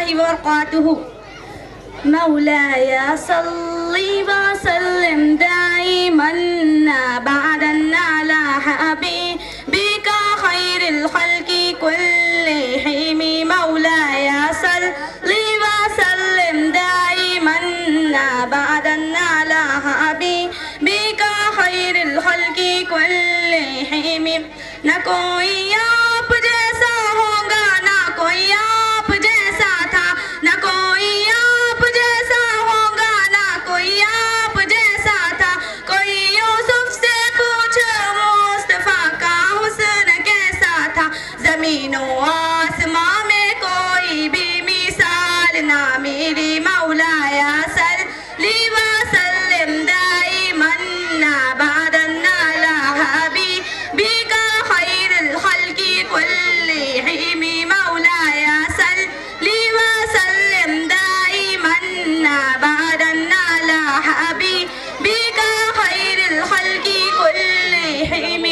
الله وبركاته. مولاي صل وسلم دائما أبدا على حبيبك خير الخلق كلهم. مولاي صل وسلم دائما أبدا على حبيبك خير الخلق كلهم. نہ کوئی آپ جیسا ہوگا نہ کوئی آپ جیسا تھا، نہ کوئی آپ جیسا ہوگا نہ کوئی آپ جیسا تھا. کوئی یوسف سے پوچھو مصطفیٰ کا حسن کیسا تھا. زمین و آسماں میں کوئی بھی مثال نہ میری. مولاي صل وسلم دائما أبدا على حبيبك خير الخلق كلهم. مولاي صل وسلم دائما أبدا على حبيبك خير الخلق كلهم.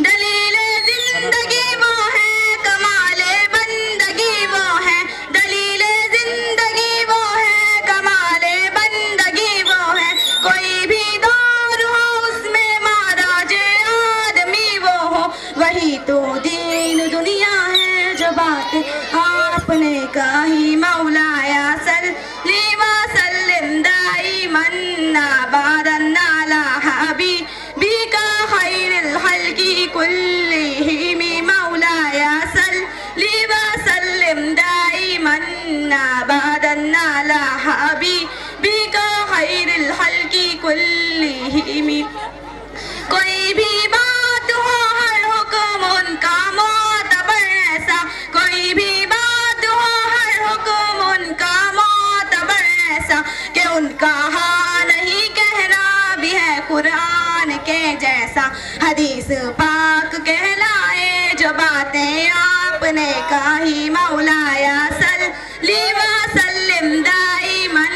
دلیل زندگی وہ ہے، کمال بندگی وہ ہے. دلیل زندگی وہ ہے، کمال بندگی وہ ہے. کوئی بھی دور ہو اس میں مہاراج آدمی وہ ہو. وہی تو دین دنیا ہے جو بات آپ نے کہی. مولاي صل وسلم دائما أبدا على حبيبك خير الخلق كلهم. مولاي صل وسلم دائما أبدا على حبيبك خير الخلق كلهم. کوئی بھی بات ہو ہر حکم ان کا معتبر ایسا. کوئی بھی بات ہو ہر حکم ان کا معتبر ایسا کہ ان کا ہاں نہیں کہنا بھی ہے قرآن کے جیسا. حدیث پاک کہلائے جو باتیں آپ نے کہی. مولاي صل وسلم دائما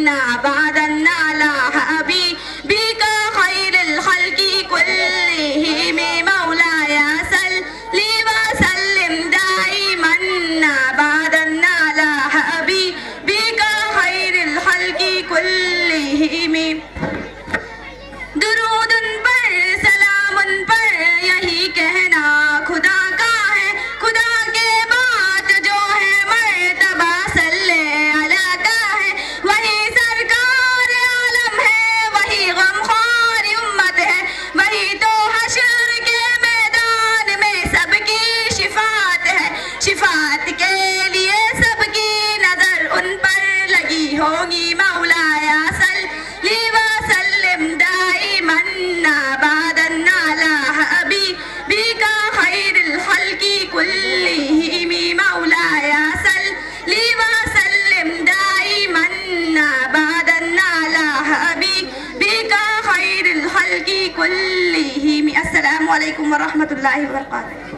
أبدا على حبيبك خير الخلق كلهم. مولاي صل وسلم دائما أبدا على حبيبك خير الخلق كلهم. درود ان پر سلام ان پر یہی کہنا خدا کا ہے. خدا کے بعد جو ہے مرتبہ صلی اللہ کا ہے. وہی سرکار عالم ہے، وہی غمخوار امت ہے. وہی تو حشر کے میدان میں سب کی شفاعت ہے. شفاعت کے لیے سب کی نظر ان پر لگی ہوگی. مولاي صل وسلم دائما أبدا على حبيبك خير الخلق كلهم. مولاي صل وسلم دائما أبدا على حبيبك خير الخلق كلهم. السلام علیکم ورحمۃ اللہ وبرکاتہ.